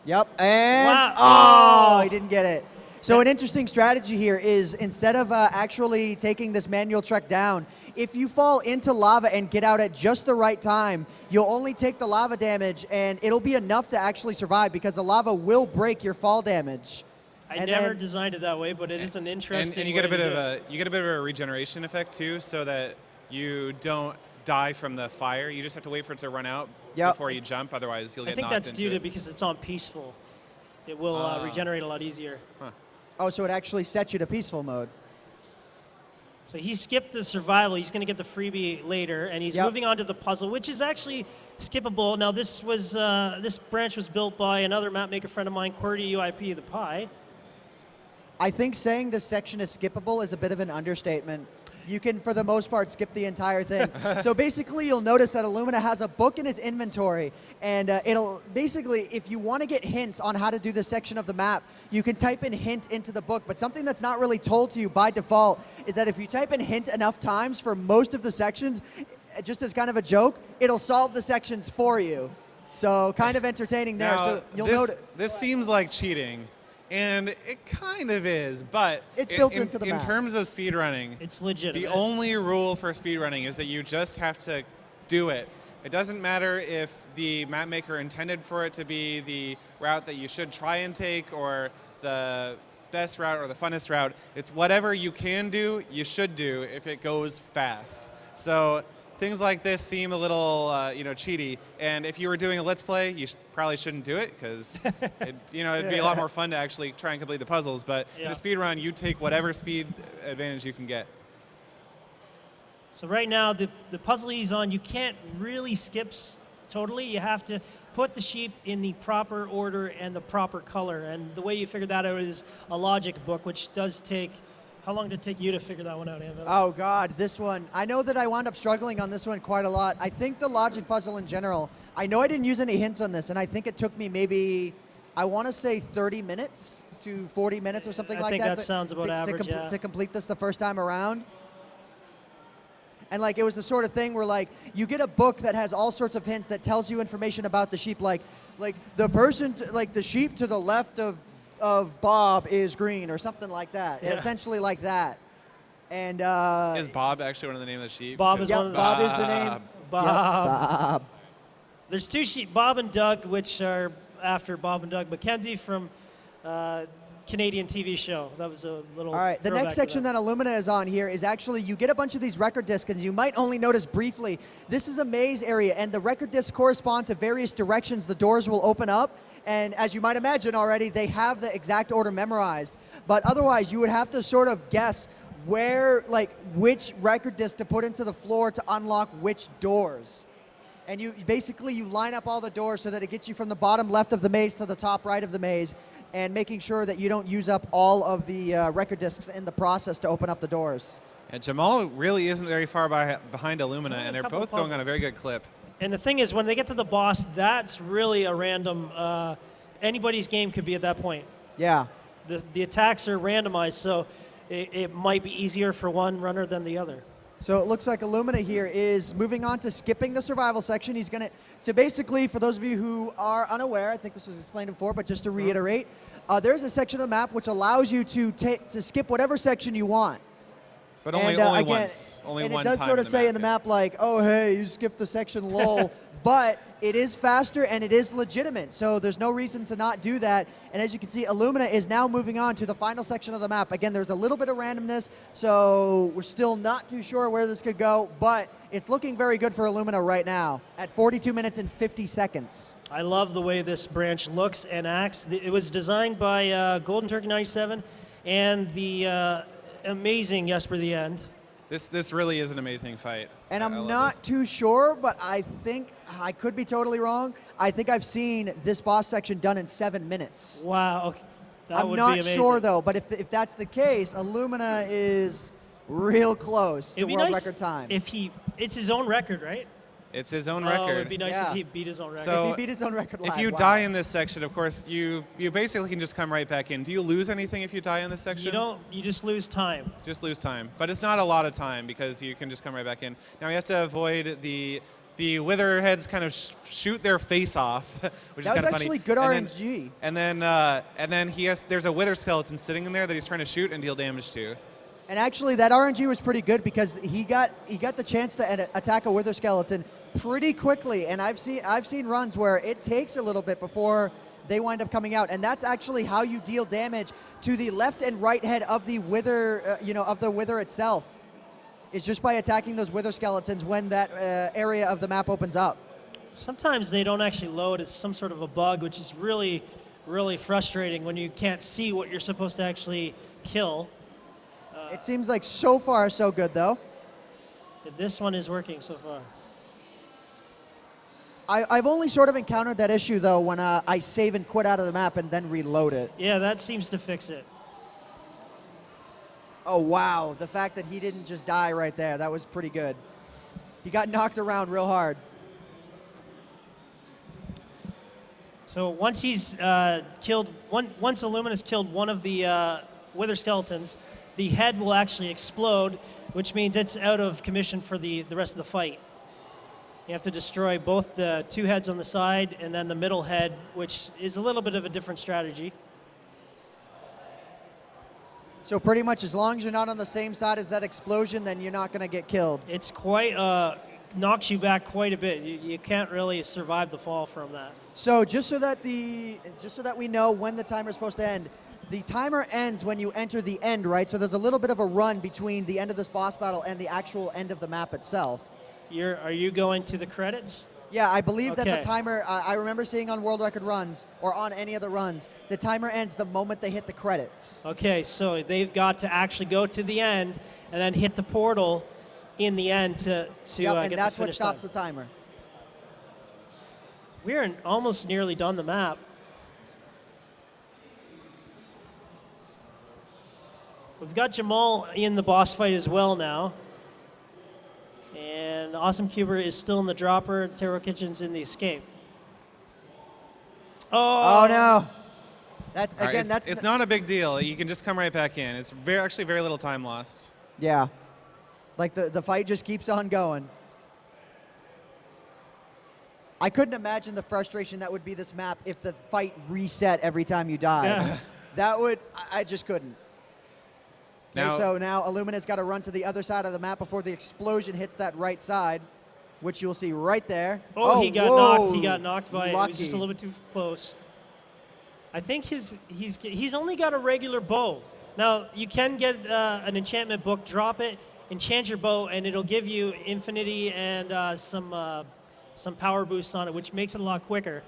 Yep, and Wow. oh, he didn't get it. So an interesting strategy here is instead of actually taking this manual trek down, if you fall into lava and get out at just the right time, you'll only take the lava damage, and it'll be enough to actually survive because the lava will break your fall damage. I never designed it that way, but it is an interesting. And you get a bit of a regeneration effect too, so that you don't die from the fire. You just have to wait for it to run out before you jump. Otherwise, you'll get knocked into it. I think that's due to because it's on peaceful. It will regenerate a lot easier. Huh. Oh, so it actually sets you to peaceful mode. So he skipped the survival. He's going to get the freebie later, and he's moving on to the puzzle, which is actually skippable. Now, this branch was built by another map maker friend of mine, QWERTY UIP, the Pi. I think saying this section is skippable is a bit of an understatement. You can, for the most part, skip the entire thing. So basically, you'll notice that Illumina has a book in his inventory, and it'll basically, if you want to get hints on how to do this section of the map, you can type in hint into the book. But something that's not really told to you by default is that if you type in hint enough times for most of the sections, just as kind of a joke, it'll solve the sections for you. So kind of entertaining there. Now, So you'll notice. This seems like cheating. And it kind of is, but it's built into the map. In terms of speedrunning, it's legitimate. The only rule for speedrunning is that you just have to do it. It doesn't matter if the map maker intended for it to be the route that you should try and take or the best route or the funnest route. It's whatever you can do, you should do if it goes fast. So things like this seem a little, cheaty. And if you were doing a Let's Play, you probably shouldn't do it because, it'd be a lot more fun to actually try and complete the puzzles. But in a speed run, you take whatever speed advantage you can get. So right now, the puzzle he's on, you can't really skip totally. You have to put the sheep in the proper order and the proper color. And the way you figure that out is a logic book, which does take. How long did it take you to figure that one out, AntVenom? Oh, God, this one. I know that I wound up struggling on this one quite a lot. I think the logic puzzle in general, I know I didn't use any hints on this, and I think it took me maybe, I want to say 30 minutes to 40 minutes or something like that. I think that sounds about average, to complete this the first time around. And like it was the sort of thing where like you get a book that has all sorts of hints that tells you information about the sheep, like the person, like the sheep to the left of Bob is green or something like that. Yeah. Essentially like that. And is Bob actually one of the names of the sheep? Bob is one of the Bob is the name. Bob. Yep, Bob. There's two sheep, Bob and Doug, which are after Bob and Doug Mackenzie from Canadian TV show. That was a little. All right, the next section that Illumina is on here is actually, you get a bunch of these record discs, and you might only notice briefly, this is a maze area, and the record discs correspond to various directions the doors will open up, and as you might imagine already, they have the exact order memorized, but otherwise you would have to sort of guess where, like, which record disc to put into the floor to unlock which doors. And you line up all the doors so that it gets you from the bottom left of the maze to the top right of the maze, and making sure that you don't use up all of the record discs in the process to open up the doors. And Jamal really isn't very far behind Illumina, and they're both going on a very good clip. And the thing is, when they get to the boss, that's really a random, anybody's game could be at that point. Yeah. The attacks are randomized, so it might be easier for one runner than the other. So it looks like Illumina here is moving on to skipping the survival section. He's going to, so basically, for those of you who are unaware, I think this was explained before, but just to reiterate, there's a section of the map which allows you to skip whatever section you want. But only again, once. Only and one it does time sort of say in the map, like, oh, hey, you skipped the section, lol. But it is faster and it is legitimate, so there's no reason to not do that. And as you can see, Illumina is now moving on to the final section of the map. Again, there's a little bit of randomness, so we're still not too sure where this could go, but it's looking very good for Illumina right now at 42 minutes and 50 seconds. I love the way this branch looks and acts. It was designed by Golden Turkey 97 and the amazing Jesper the End. This really is an amazing fight. And I'm not too sure, but I think, I could be totally wrong, I think I've seen this boss section done in 7 minutes. Wow, okay. That would be I'm not amazing. sure though, but if that's the case, Illumina is real close to It'd be world nice record time. if it's his own record, right? It's his own Oh, record. it'd be nice Yeah. if he beat his own record. So- If he beat his own record live, If you wow. die in this section, of course, you basically can just come right back in. Do you lose anything if you die in this section? you don't. You just lose time. Just lose time. But it's not a lot of time because you can just come right back in. Now he has to avoid the witherheads kind of shoot their face off, which That is was kind of funny. actually good And RNG. And then there's a wither skeleton sitting in there that he's trying to shoot and deal damage to. And actually, that RNG was pretty good because he got the chance to attack a wither skeleton pretty quickly. And I've seen runs where it takes a little bit before they wind up coming out, and that's actually how you deal damage to the left and right head of the wither, of the wither itself. Is just by attacking those wither skeletons when that area of the map opens up. Sometimes they don't actually load. It's some sort of a bug, which is really, really frustrating when you can't see what you're supposed to actually kill. It seems like so far so good though. This one is working so far. I've only sort of encountered that issue though when I save and quit out of the map and then reload it. Yeah, that seems to fix it. Oh wow, the fact that he didn't just die right there, that was pretty good. He got knocked around real hard. So once he's once Illumina's killed one of the wither skeletons, the head will actually explode, which means it's out of commission for the rest of the fight. You have to destroy both the two heads on the side and then the middle head, which is a little bit of a different strategy. So pretty much as long as you're not on the same side as that explosion, then you're not going to get killed. It's quite, knocks you back quite a bit. You can't really survive the fall from that. So just so that we know when the timer's supposed to end, the timer ends when you enter the end, right? So there's a little bit of a run between the end of this boss battle and the actual end of the map itself. Are you going to the credits? Yeah, I believe that Okay. the timer, I remember seeing on world record runs, or on any of the runs, the timer ends the moment they hit the credits. Okay, so they've got to actually go to the end and then hit the portal in the end to Yep, and get that's the what finish stops time. the timer. We're almost nearly done the map. We've got Jamal in the boss fight as well now. And Awesome Cuber is still in the dropper. Terror Kitchen's in the escape. Oh no. That's All right, again. it's not a big deal. You can just come right back in. It's actually very little time lost. Yeah. Like the fight just keeps on going. I couldn't imagine the frustration that would be this map if the fight reset every time you died. Yeah. That would, I just couldn't. Okay, Now- so now Illumina's got to run to the other side of the map before the explosion hits that right side, which you'll see right there. Oh, he got whoa. knocked. He got knocked by it. He was just a Lucky. little bit too close. I think he's only got a regular bow. Now you can get an enchantment book, drop it, enchant your bow, and it'll give you infinity and some power boosts on it, which makes it a lot quicker.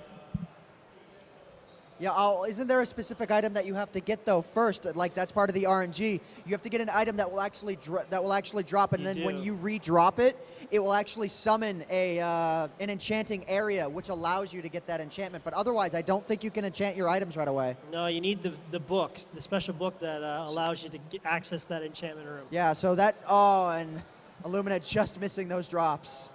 Yeah, isn't there a specific item that you have to get though first? Like that's part of the RNG. You have to get an item that will actually drop, and You then when do. you re-drop it, it will actually summon an enchanting area, which allows you to get that enchantment. But otherwise, I don't think you can enchant your items right away. No, you need the book, the special book that allows you to access that enchantment room. Yeah, so that and Illumina just missing those drops.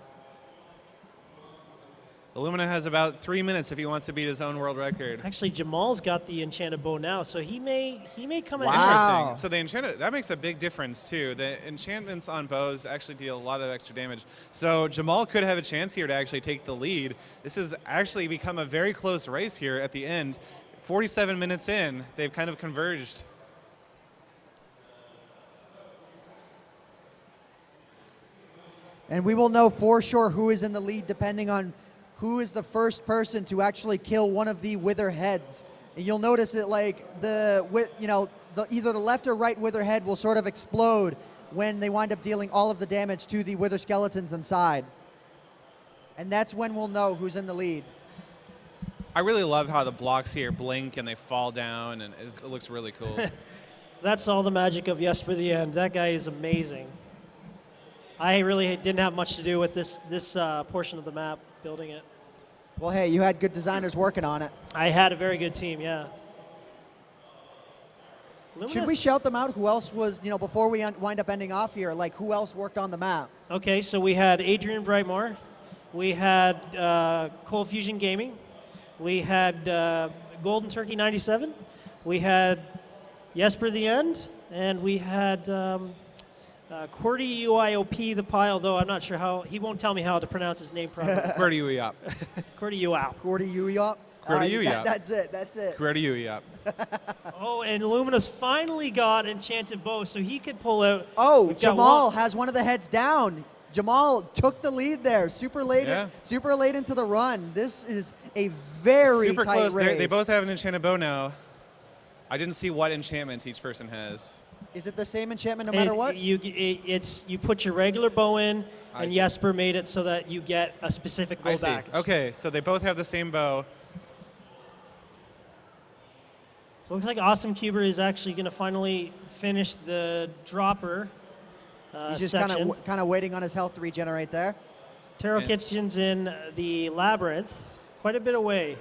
Illumina has about 3 minutes if he wants to beat his own world record. Actually, Jamal's got the enchanted bow now, so he may come in. Wow. Interesting. So the enchanted, that makes a big difference too. The enchantments on bows actually deal a lot of extra damage. So Jamal could have a chance here to actually take the lead. This has actually become a very close race here at the end. 47 minutes in, they've kind of converged. And we will know for sure who is in the lead depending on who is the first person to actually kill one of the wither heads. And you'll notice that like either the left or right wither head will sort of explode when they wind up dealing all of the damage to the wither skeletons inside. And that's when we'll know who's in the lead. I really love how the blocks here blink and they fall down, and it looks really cool. That's all the magic of Yes for the End. That guy is amazing. I really didn't have much to do with this portion of the map, building it. Well, hey, you had good designers working on it. I had a very good team, yeah. Should we shout them out? Who else was, before we wind up ending off here, like who else worked on the map? Okay, so we had Adrian Brightmore, we had Cold Fusion Gaming, we had Golden Turkey 97, we had Jesper the End, and we had Cordy UIOP the Pile, though I'm not sure how, he won't tell me how to pronounce his name properly. Cordy Uyop. Cordy UIOP. Cordy Uyop? Cordy Uyop. That's it. Cordy Uyop. Oh, and Luminous finally got Enchanted Bow, so he could pull out. Oh, Jamal has one of the heads down. Jamal took the lead there, super late into the run. This is a very super tight close. race. They both have an enchanted bow now. I didn't see what enchantment each person has. Is it the same enchantment no matter what? You put your regular bow in, and see. Jesper made it so that you get a specific bow back. Okay, so they both have the same bow. So it looks like Awesome Cuber is actually going to finally finish the dropper He's just section. kind of waiting on his health to regenerate there. Taro Kitchen's in the labyrinth, quite a bit away.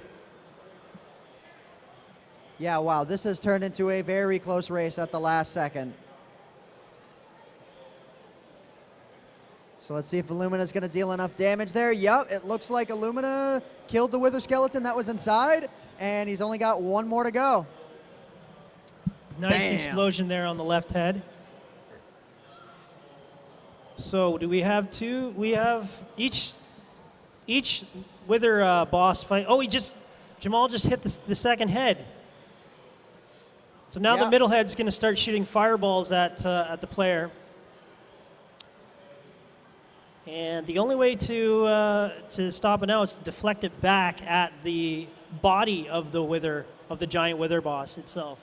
Yeah, wow, this has turned into a very close race at the last second. So let's see if Illumina's going to deal enough damage there. Yep, it looks like Illumina killed the Wither Skeleton that was inside, and he's only got one more to go. Nice Bam. explosion there on the left head. So do we have two? We have each Wither boss fight. Oh, Jamal just hit the second head. So now the middle head's going to start shooting fireballs at the player. And the only way to stop it now is to deflect it back at the body of the giant Wither boss itself.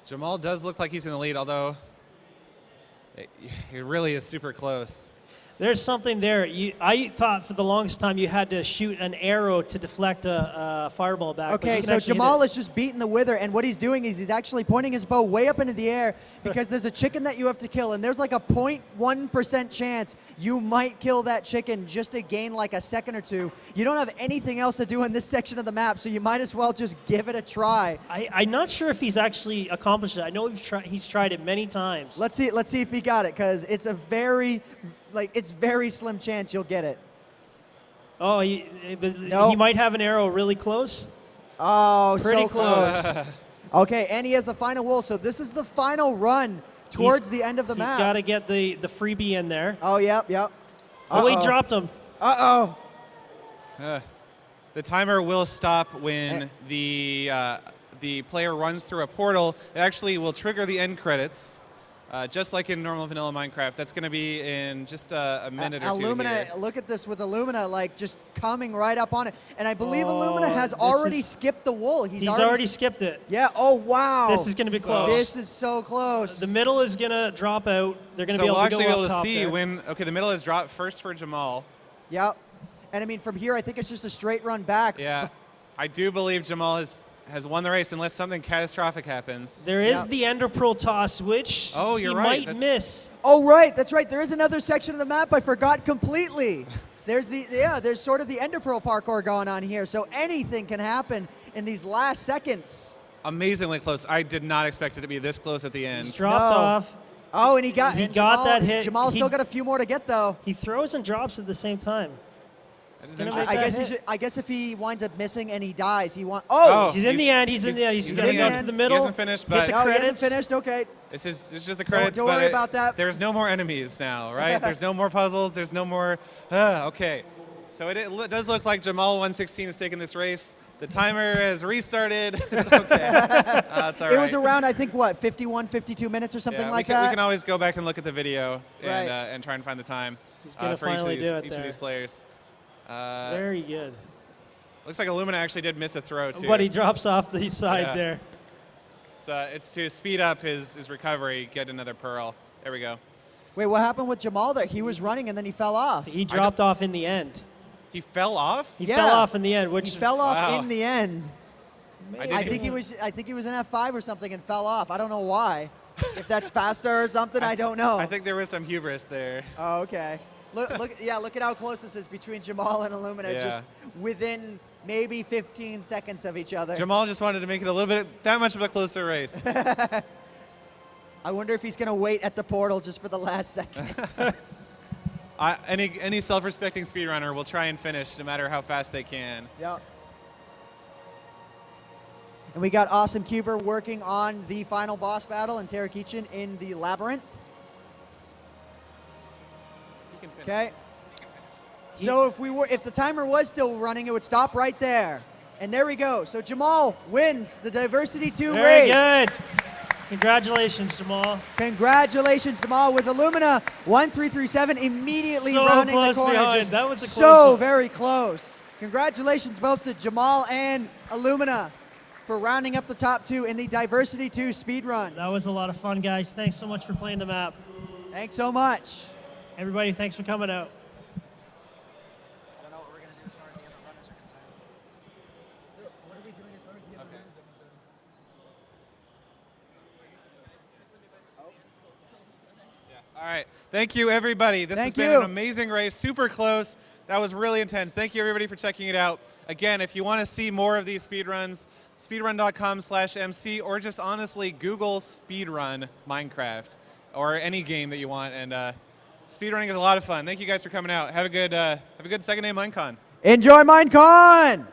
Jamal does look like he's in the lead, although it really is super close. There's something there. I thought for the longest time you had to shoot an arrow to deflect a fireball back. Okay, so Jamal is just beating the Wither, and what he's doing is he's actually pointing his bow way up into the air because there's a chicken that you have to kill, and there's like a 0.1% chance you might kill that chicken just to gain like a second or two. You don't have anything else to do in this section of the map, so you might as well just give it a try. I'm not sure if he's actually accomplished it. I know he's tried it many times. Let's see if he got it, because it's a very slim chance you'll get it. Oh, he might have an arrow really close. Oh, pretty so close. Okay, and he has the final wool, so this is the final run towards the end of the map. He's got to get the freebie in there. Oh, yep. Oh, he dropped him. Uh-oh. The timer will stop when the player runs through a portal. It actually will trigger the end credits. Just like in normal vanilla Minecraft, that's going to be in just a minute or two here. Look at this with Illumina, like just coming right up on it. And I believe Illumina has already skipped the wool. He's already skipped it. Yeah, oh wow. This is going to be close. This is so close. The middle is going to drop out. They're going to be able we'll to go actually be able to up see there. when, the middle is dropped first for Jamal. Yep. And I mean, from here, I think it's just a straight run back. Yeah, I do believe Jamal has won the race unless something catastrophic happens. There is the Ender Pearl toss, which he might miss. Oh, right. That's right. There is another section of the map I forgot completely. There's sort of the Ender Pearl parkour going on here. So anything can happen in these last seconds. Amazingly close. I did not expect it to be this close at the end. He's dropped off. Oh, and he got that hit. Jamal's still got a few more to get, though. He throws and drops at the same time. I guess if he winds up missing and he dies, he wants. He's in the end. He's in the end. He's going to go to the middle. He hasn't finished, but hit the credits. He hasn't finished. Okay. This is just the credits. Don't worry about that. There's no more enemies now, right? There's no more puzzles. There's no more. Okay. So it does look like Jamal 116 is taking this race. The timer has restarted. It's okay. It's all right. It was around, I think, 51, 52 minutes or something like that? We can always go back and look at the video and try and find the time for each of these players. Very good. Looks like Illumina actually did miss a throw, too. But he drops off the side there. It's to speed up his recovery, get another pearl. There we go. Wait, what happened with Jamal there? He was running and then he fell off. He dropped off in the end. He fell off? He fell off in the end. He fell off in the end. I think he was in F5 or something and fell off. I don't know why. If that's faster or something, I don't know. I think there was some hubris there. Oh, okay. Look at how close this is between Jamal and Illumina, Yeah. just within maybe 15 seconds of each other. Jamal just wanted to make it a little bit that much of a closer race. I wonder if he's going to wait at the portal just for the last second. Any self-respecting speedrunner will try and finish no matter how fast they can. Yep. And we got Awesome Cuber working on the final boss battle and Tarakichin in the labyrinth. He can finish. Okay. So if the timer was still running, it would stop right there. And there we go. So Jamal wins the Diversity 2 Very race. good. Congratulations, Jamal. Congratulations, Jamal, with Illumina 1337 immediately So rounding the close corner. behind. Just That was a so close one. very close. Congratulations both to Jamal and Illumina for rounding up the top 2 in the Diversity 2 speedrun. That was a lot of fun, guys. Thanks so much for playing the map. Thanks so much. Everybody, thanks for coming out. I don't know what we're going to do as far as the other runners are concerned. So what are we doing as far as the other runners are concerned? All right. Thank you, everybody. This has Thank been you. an amazing race, super close. That was really intense. Thank you, everybody, for checking it out. Again, if you want to see more of these speedruns, speedrun.com/MC, or just honestly Google speedrun Minecraft or any game that you want. And speedrunning is a lot of fun. Thank you guys for coming out. Have a good second day, Minecon. Enjoy Minecon!